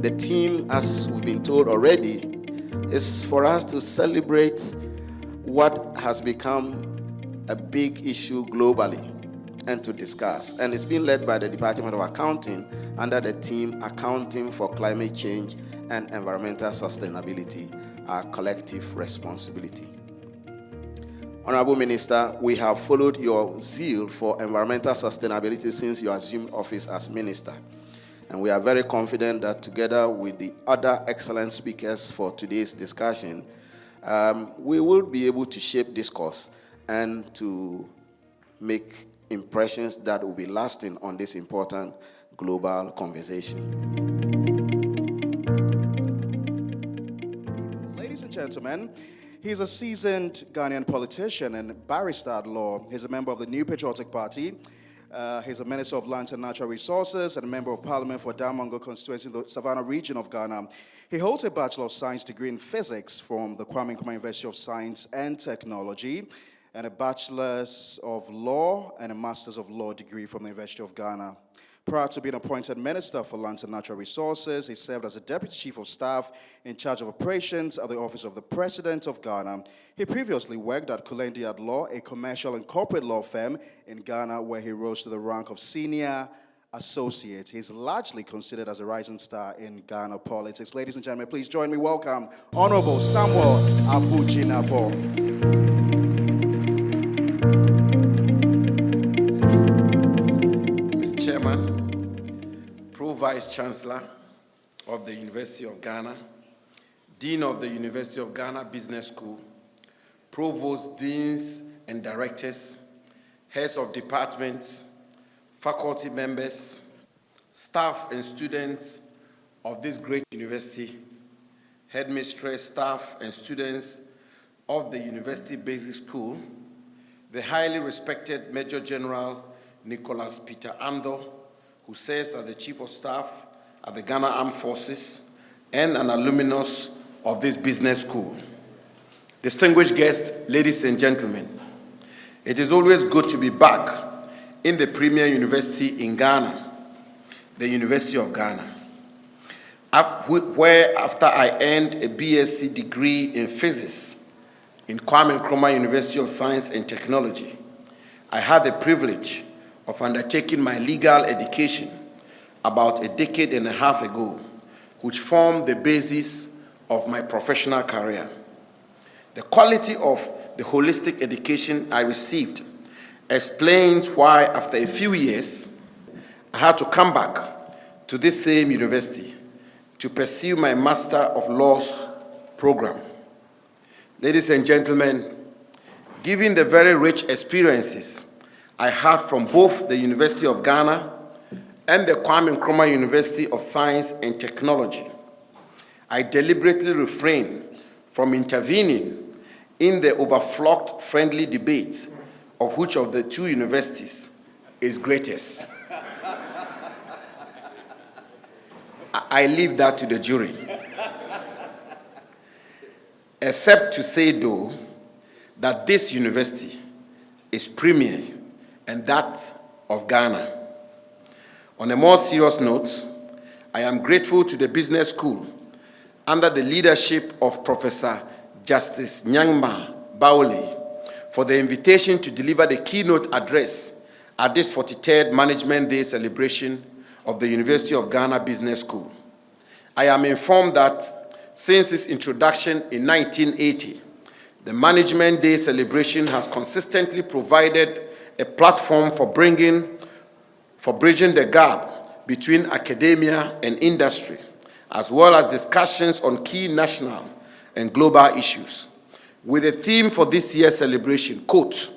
the theme, as we've been told already, is for us to celebrate what has become a big issue globally and to discuss. And it's been led by the Department of Accounting under the theme Accounting for Climate Change and Environmental Sustainability, our collective responsibility. Honorable Minister, we have followed your zeal for environmental sustainability since you assumed office as Minister. And we are very confident that together with the other excellent speakers for today's discussion, we will be able to shape discourse and to make impressions that will be lasting on this important global conversation. Ladies and gentlemen, he's a seasoned Ghanaian politician and barrister at law. He's a member of the New Patriotic Party. He's a Minister of Lands and Natural Resources and a Member of Parliament for Damongo constituency in the Savannah region of Ghana. He holds a Bachelor of Science degree in Physics from the Kwame Nkrumah University of Science and Technology, and a Bachelor's of Law and a Master's of Law degree from the University of Ghana. Prior to being appointed Minister for Lands and Natural Resources, he served as a Deputy Chief of Staff in charge of operations at the Office of the President of Ghana. He previously worked at Kulendi at Law, a commercial and corporate law firm in Ghana, where he rose to the rank of Senior Associate. He's largely considered as a rising star in Ghana politics. Ladies and gentlemen, please join me. Welcome, Honorable Samuel Abu Jinapor. Chairman, Pro-Vice-Chancellor of the University of Ghana, Dean of the University of Ghana Business School, Provost, Deans and Directors, Heads of Departments, faculty members, staff and students of this great university, headmistress, staff and students of the University Basic School, the highly respected Major General Nicholas Peter Ando, who serves as the Chief of Staff at the Ghana Armed Forces and an alumnus of this business school. Distinguished guests, ladies and gentlemen, it is always good to be back in the premier university in Ghana, the University of Ghana, where after I earned a BSc degree in physics in Kwame Nkrumah University of Science and Technology, I had the privilege of undertaking my legal education about a decade and a half ago, which formed the basis of my professional career. The quality of the holistic education I received explains why, after a few years, I had to come back to this same university to pursue my Master of Laws program. Ladies and gentlemen, given the very rich experiences I had from both the University of Ghana and the Kwame Nkrumah University of Science and Technology, I deliberately refrained from intervening in the overflocked friendly debate of which of the two universities is greatest. I leave that to the jury. Except to say, though, that this university is premier, and that of Ghana. On a more serious note, I am grateful to the business school under the leadership of Professor Justice Nyangma Baoli for the invitation to deliver the keynote address at this 43rd Management Day celebration of the University of Ghana Business School. I am informed that since its introduction in 1980, the Management Day celebration has consistently provided a platform for bridging the gap between academia and industry, as well as discussions on key national and global issues. With the theme for this year's celebration, quote,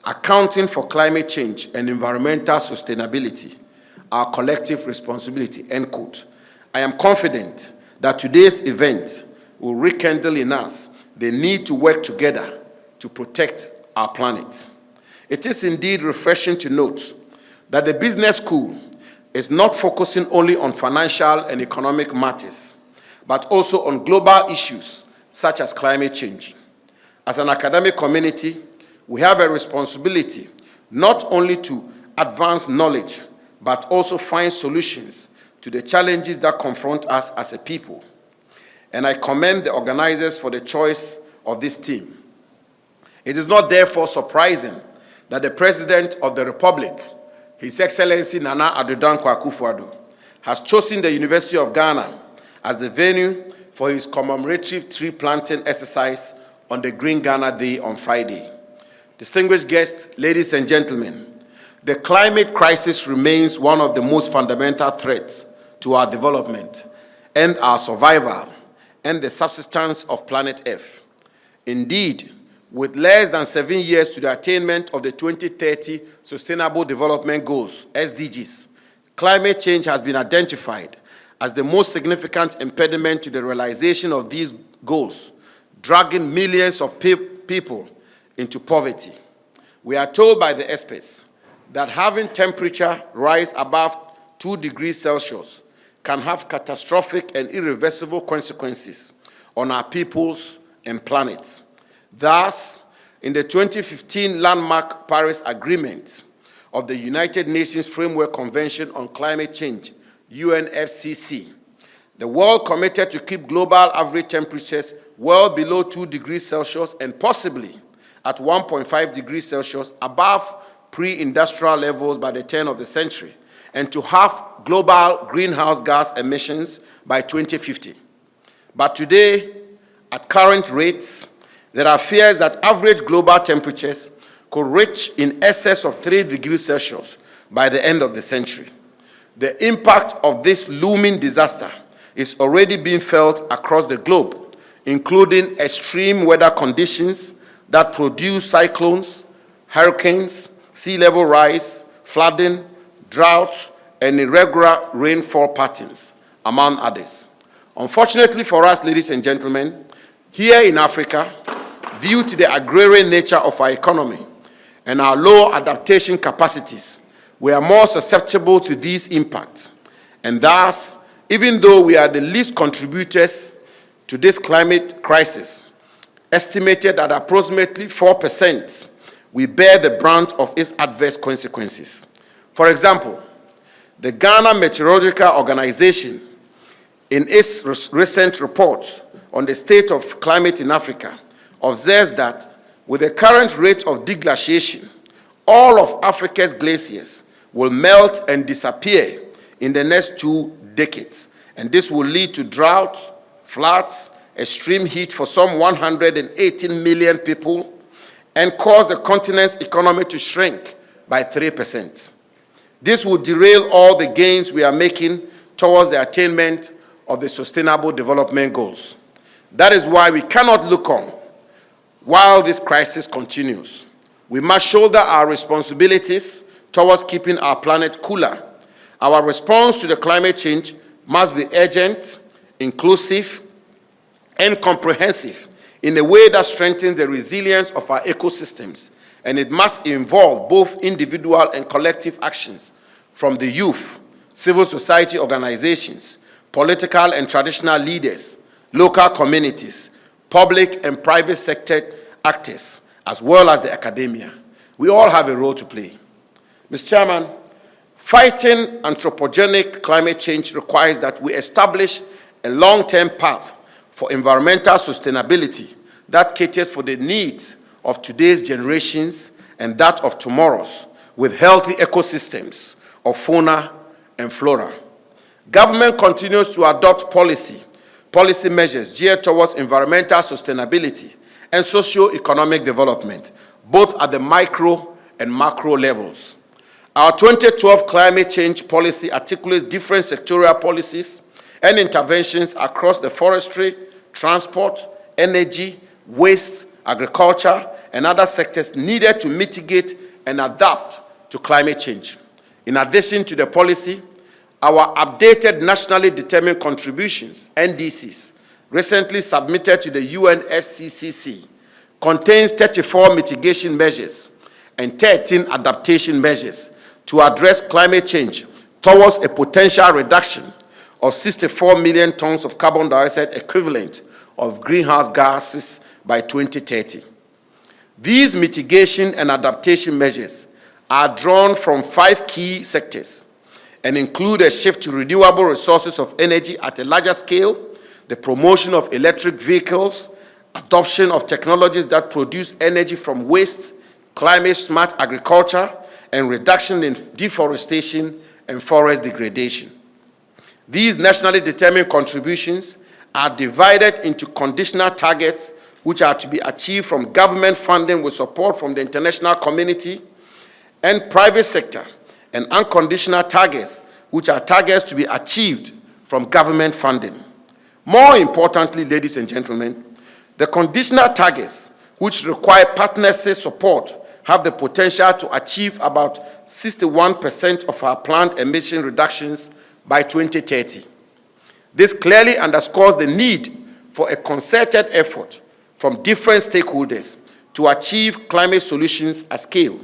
Accounting for Climate Change and Environmental Sustainability, Our Collective Responsibility, end quote, I am confident that today's event will rekindle in us the need to work together to protect our planet. It is indeed refreshing to note that the business school is not focusing only on financial and economic matters, but also on global issues such as climate change. As an academic community, we have a responsibility not only to advance knowledge, but also find solutions to the challenges that confront us as a people. And I commend the organizers for the choice of this theme. It is not therefore surprising that the President of the Republic, His Excellency Nana Addo Dankwa Akufo-Addo, has chosen the University of Ghana as the venue for his commemorative tree planting exercise on the Green Ghana Day on Friday. Distinguished guests, ladies and gentlemen, the climate crisis remains one of the most fundamental threats to our development and our survival and the subsistence of planet Earth. Indeed, with less than 7 years to the attainment of the 2030 Sustainable Development Goals, SDGs, climate change has been identified as the most significant impediment to the realization of these goals, dragging millions of people into poverty. We are told by the experts that having temperature rise above 2 degrees Celsius can have catastrophic and irreversible consequences on our peoples and planets. Thus, in the 2015 landmark Paris Agreement of the United Nations Framework Convention on Climate Change, UNFCCC, the world committed to keep global average temperatures well below 2 degrees Celsius and possibly at 1.5 degrees Celsius above pre-industrial levels by the turn of the century, and to halve global greenhouse gas emissions by 2050. But today, at current rates, there are fears that average global temperatures could reach in excess of 3 degrees Celsius by the end of the century. The impact of this looming disaster is already being felt across the globe, including extreme weather conditions that produce cyclones, hurricanes, sea level rise, flooding, droughts, and irregular rainfall patterns, among others. Unfortunately for us, ladies and gentlemen, here in Africa, due to the agrarian nature of our economy and our low adaptation capacities, we are more susceptible to these impacts. And thus, even though we are the least contributors to this climate crisis, estimated at approximately 4%, we bear the brunt of its adverse consequences. For example, the Ghana Meteorological Organization, in its recent report on the state of climate in Africa, observes that with the current rate of deglaciation, all of Africa's glaciers will melt and disappear in the next 2 decades. And this will lead to drought, floods, extreme heat for some 118 million people, and cause the continent's economy to shrink by 3%. This will derail all the gains we are making towards the attainment of the Sustainable Development Goals. That is why we cannot look on while this crisis continues. We must shoulder our responsibilities towards keeping our planet cooler. Our response to the climate change must be urgent, inclusive, and comprehensive in a way that strengthens the resilience of our ecosystems, and it must involve both individual and collective actions from the youth, civil society organizations, political and traditional leaders, local communities, public and private sector actors, as well as the academia. We all have a role to play. Mr. Chairman, fighting anthropogenic climate change requires that we establish a long-term path for environmental sustainability that caters for the needs of today's generations and that of tomorrow's, with healthy ecosystems of fauna and flora. Government continues to adopt policy measures geared towards environmental sustainability and socio-economic development, both at the micro and macro levels. Our 2012 climate change policy articulates different sectorial policies and interventions across the forestry, transport, energy, waste, agriculture, and other sectors needed to mitigate and adapt to climate change. In addition to the policy, our updated nationally determined contributions, NDCs, recently submitted to the UNFCCC, contains 34 mitigation measures and 13 adaptation measures to address climate change towards a potential reduction of 64 million tons of carbon dioxide equivalent of greenhouse gases by 2030. These mitigation and adaptation measures are drawn from 5 key sectors and include a shift to renewable resources of energy at a larger scale, the promotion of electric vehicles, adoption of technologies that produce energy from waste, climate-smart agriculture, and reduction in deforestation and forest degradation. These nationally determined contributions are divided into conditional targets which are to be achieved from government funding with support from the international community and private sector, and unconditional targets which are targets to be achieved from government funding. More importantly, ladies and gentlemen, the conditional targets which require partners' support have the potential to achieve about 61% of our planned emission reductions by 2030. This clearly underscores the need for a concerted effort from different stakeholders to achieve climate solutions at scale.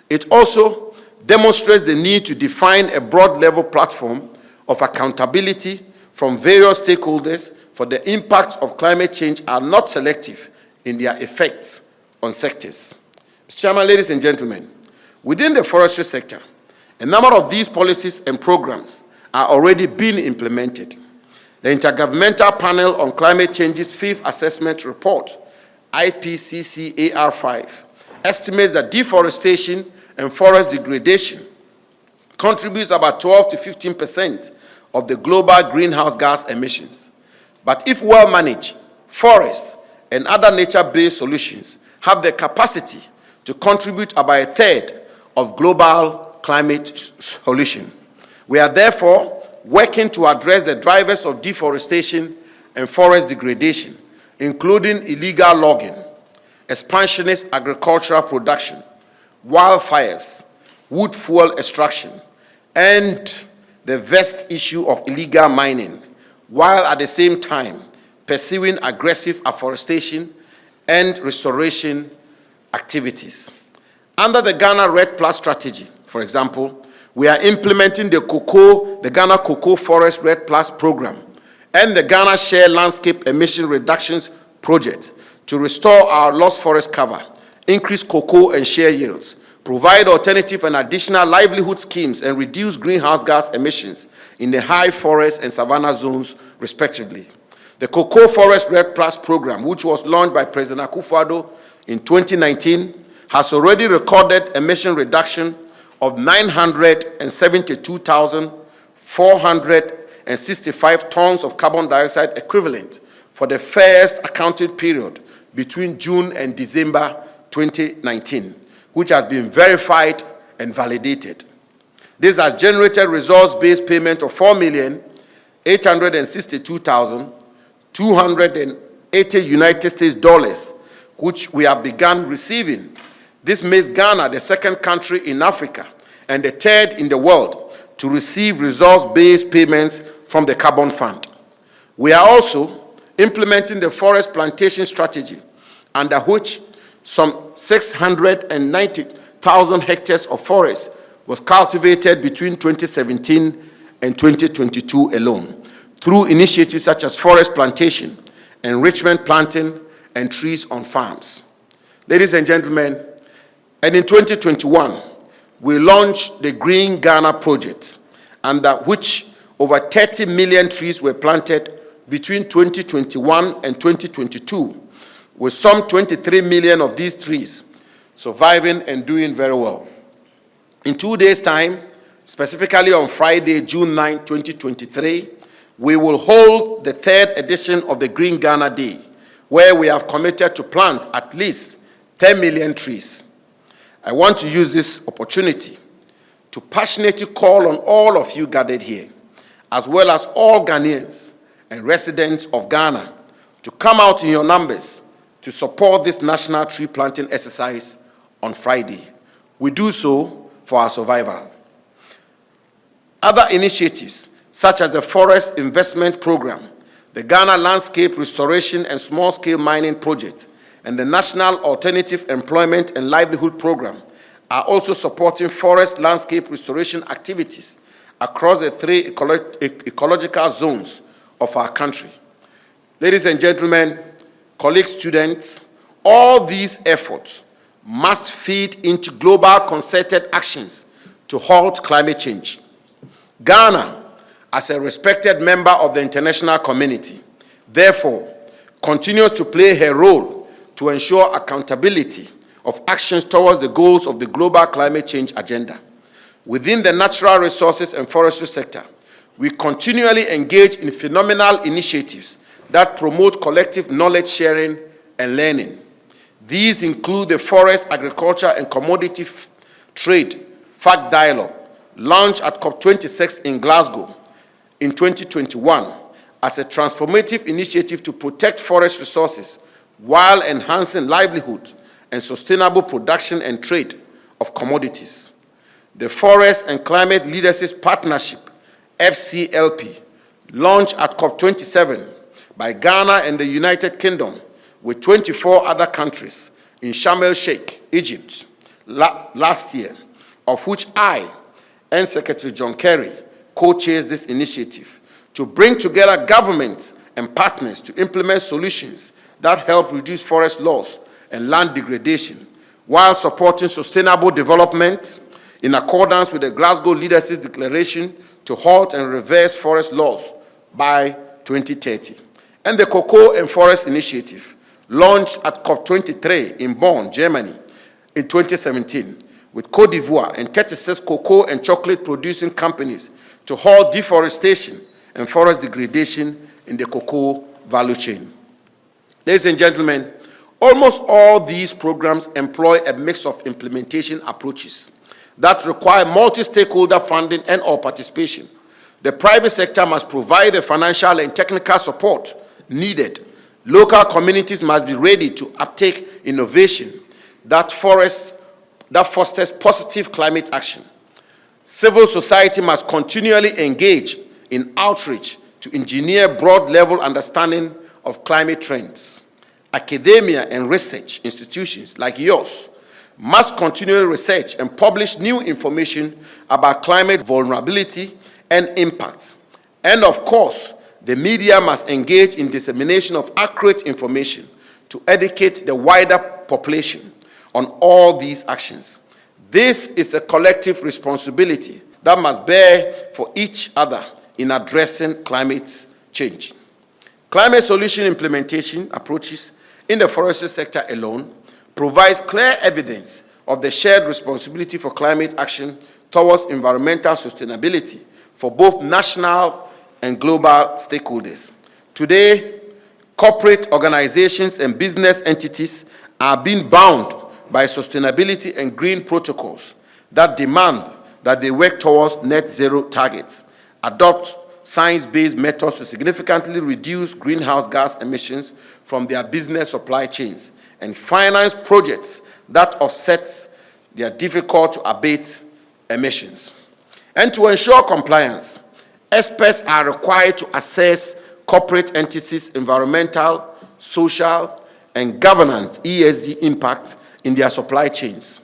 It also demonstrates the need to define a broad-level platform of accountability from various stakeholders, for the impacts of climate change are not selective in their effects on sectors. Mr. Chairman, ladies and gentlemen, within the forestry sector, a number of these policies and programs are already being implemented. The Intergovernmental Panel on Climate Change's Fifth Assessment Report, IPCC-AR5, estimates that deforestation and forest degradation contributes about 12 to 15% of the global greenhouse gas emissions. But if well managed, forests and other nature-based solutions have the capacity to contribute about a third of global climate solution. We are therefore working to address the drivers of deforestation and forest degradation, including illegal logging, expansionist agricultural production, wildfires, wood fuel extraction, and the vast issue of illegal mining, while at the same time pursuing aggressive afforestation and restoration activities. Under the Ghana Red Plus strategy, for example, we are implementing the Ghana Cocoa Forest Red Plus program and the Ghana Share Landscape Emission Reductions Project to restore our lost forest cover, increase cocoa and share yields, provide alternative and additional livelihood schemes, and reduce greenhouse gas emissions in the high forest and savanna zones, respectively. The Cocoa Forest Red Plus program, which was launched by President Akufo-Addo in 2019, has already recorded emission reduction of 972,465 tons of carbon dioxide equivalent for the first accounting period between June and December 2019, which has been verified and validated. This has generated resource-based payment of $4,862,280 United States dollars, which we have begun receiving. This makes Ghana the second country in Africa and the third in the world to receive resource-based payments from the Carbon Fund. We are also implementing the forest plantation strategy, under which some 690,000 hectares of forest was cultivated between 2017 and 2022 alone, through initiatives such as forest plantation, enrichment planting, and trees on farms. Ladies and gentlemen, and in 2021, we launched the Green Ghana project, under which over 30 million trees were planted between 2021 and 2022, with some 23 million of these trees surviving and doing very well. In 2 days' time, specifically on Friday, June 9, 2023, we will hold the third edition of the Green Ghana Day, where we have committed to plant at least 10 million trees. I want to use this opportunity to passionately call on all of you gathered here, as well as all Ghanaians and residents of Ghana, to come out in your numbers to support this national tree planting exercise on Friday. We do so for our survival. Other initiatives, such as the Forest Investment Program, the Ghana Landscape Restoration and Small-Scale Mining Project, and the National Alternative Employment and Livelihood Program, are also supporting forest landscape restoration activities across the three ecological zones of our country. Ladies and gentlemen, colleagues, students, all these efforts must feed into global concerted actions to halt climate change. Ghana, as a respected member of the international community, therefore, continues to play her role to ensure accountability of actions towards the goals of the global climate change agenda. Within the natural resources and forestry sector, we continually engage in phenomenal initiatives that promote collective knowledge sharing and learning. These include the Forest, Agriculture, and Commodity Trade Fact Dialogue, launched at COP26 in Glasgow in 2021 as a transformative initiative to protect forest resources while enhancing livelihood and sustainable production and trade of commodities. The Forest and Climate Leadership Partnership, FCLP, launched at COP27 by Ghana and the United Kingdom with 24 other countries in Sharm el-Sheikh, Egypt, last year, of which I and Secretary John Kerry co-chaired this initiative to bring together governments and partners to implement solutions that help reduce forest loss and land degradation while supporting sustainable development in accordance with the Glasgow Leadership Declaration to halt and reverse forest loss by 2030. And the Cocoa and Forest Initiative, launched at COP23 in Bonn, Germany in 2017, with Côte d'Ivoire and 36 cocoa and chocolate producing companies to halt deforestation and forest degradation in the cocoa value chain. Ladies and gentlemen, almost all these programs employ a mix of implementation approaches that require multi-stakeholder funding and or participation. The private sector must provide the financial and technical support needed. Local communities must be ready to uptake innovation that fosters positive climate action. Civil society must continually engage in outreach to engineer broad-level understanding of climate trends. Academia and research institutions like yours must continually research and publish new information about climate vulnerability and impact. And of course, the media must engage in dissemination of accurate information to educate the wider population on all these actions. This is a collective responsibility that must bear for each other in addressing climate change. Climate solution implementation approaches in the forestry sector alone provides clear evidence of the shared responsibility for climate action towards environmental sustainability for both national and global stakeholders. Today, corporate organizations and business entities are being bound by sustainability and green protocols that demand that they work towards net zero targets, adopt science-based methods to significantly reduce greenhouse gas emissions from their business supply chains, and finance projects that offset their difficult-to-abate emissions. And to ensure compliance, experts are required to assess corporate entities' environmental, social, and governance (ESG) impact in their supply chains.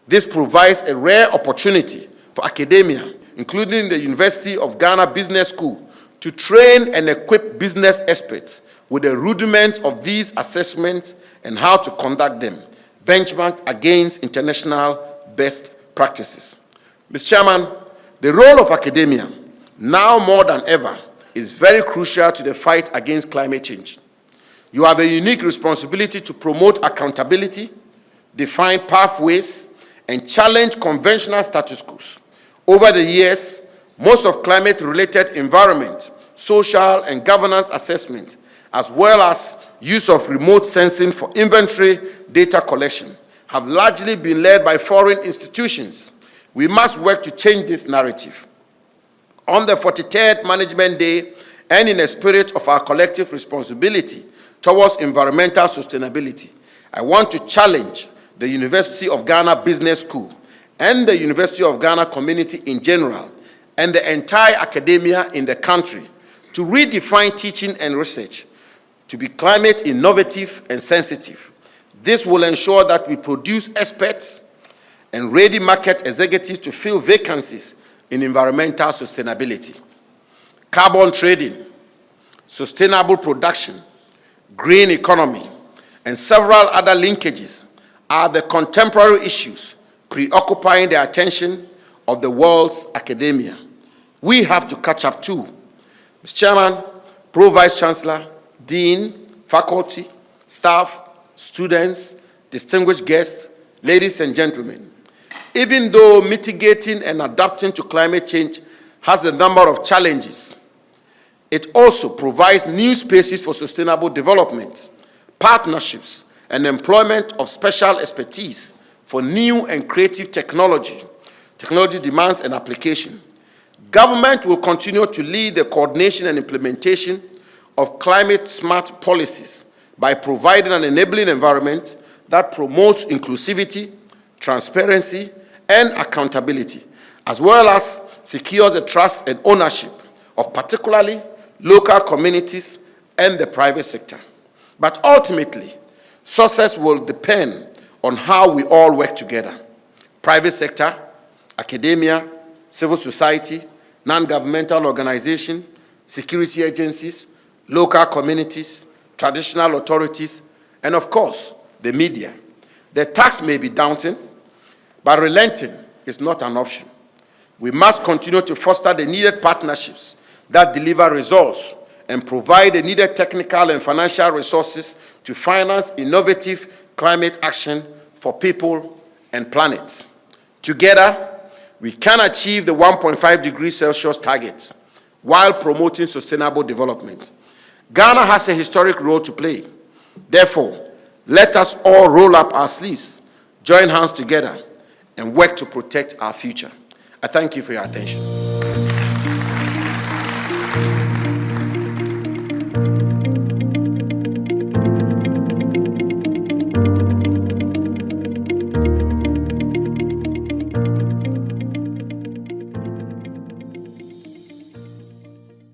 This provides a rare opportunity for academia, including the University of Ghana Business School, to train and equip business experts with the rudiments of these assessments and how to conduct them, benchmarked against international best practices. Mr. Chairman, the role of academia, now more than ever, is very crucial to the fight against climate change. You have a unique responsibility to promote accountability, define pathways, and challenge conventional status quos. Over the years, most of climate-related environment, social, and governance assessments, as well as use of remote sensing for inventory data collection, have largely been led by foreign institutions. We must work to change this narrative. On the 43rd Management Day, and in a spirit of our collective responsibility towards environmental sustainability, I want to challenge the University of Ghana Business School and the University of Ghana community in general, and the entire academia in the country to redefine teaching and research to be climate innovative and sensitive. This will ensure that we produce experts and ready market executives to fill vacancies in environmental sustainability. Carbon trading, sustainable production, green economy, and several other linkages are the contemporary issues preoccupying the attention of the world's academia. we have to catch up too. Mr. Chairman, Pro Vice Chancellor, Dean, faculty, staff, students, distinguished guests, ladies and gentlemen, even though mitigating and adapting to climate change has a number of challenges, it also provides new spaces for sustainable development, partnerships, and employment of special expertise for new and creative technology demands and application. Government will continue to lead the coordination and implementation of climate-smart policies by providing an enabling environment that promotes inclusivity, transparency, and accountability, as well as secures the trust and ownership of particularly local communities and the private sector. But ultimately, success will depend on how we all work together. Private sector, academia, civil society, non-governmental organizations, security agencies, local communities, traditional authorities, and of course, the media. The task may be daunting, but relenting is not an option. We must continue to foster the needed partnerships that deliver results and provide the needed technical and financial resources to finance innovative climate action for people and planet. Together, we can achieve the 1.5 degrees Celsius target while promoting sustainable development. Ghana has a historic role to play. Therefore, let us all roll up our sleeves, join hands together, and work to protect our future. I thank you for your attention.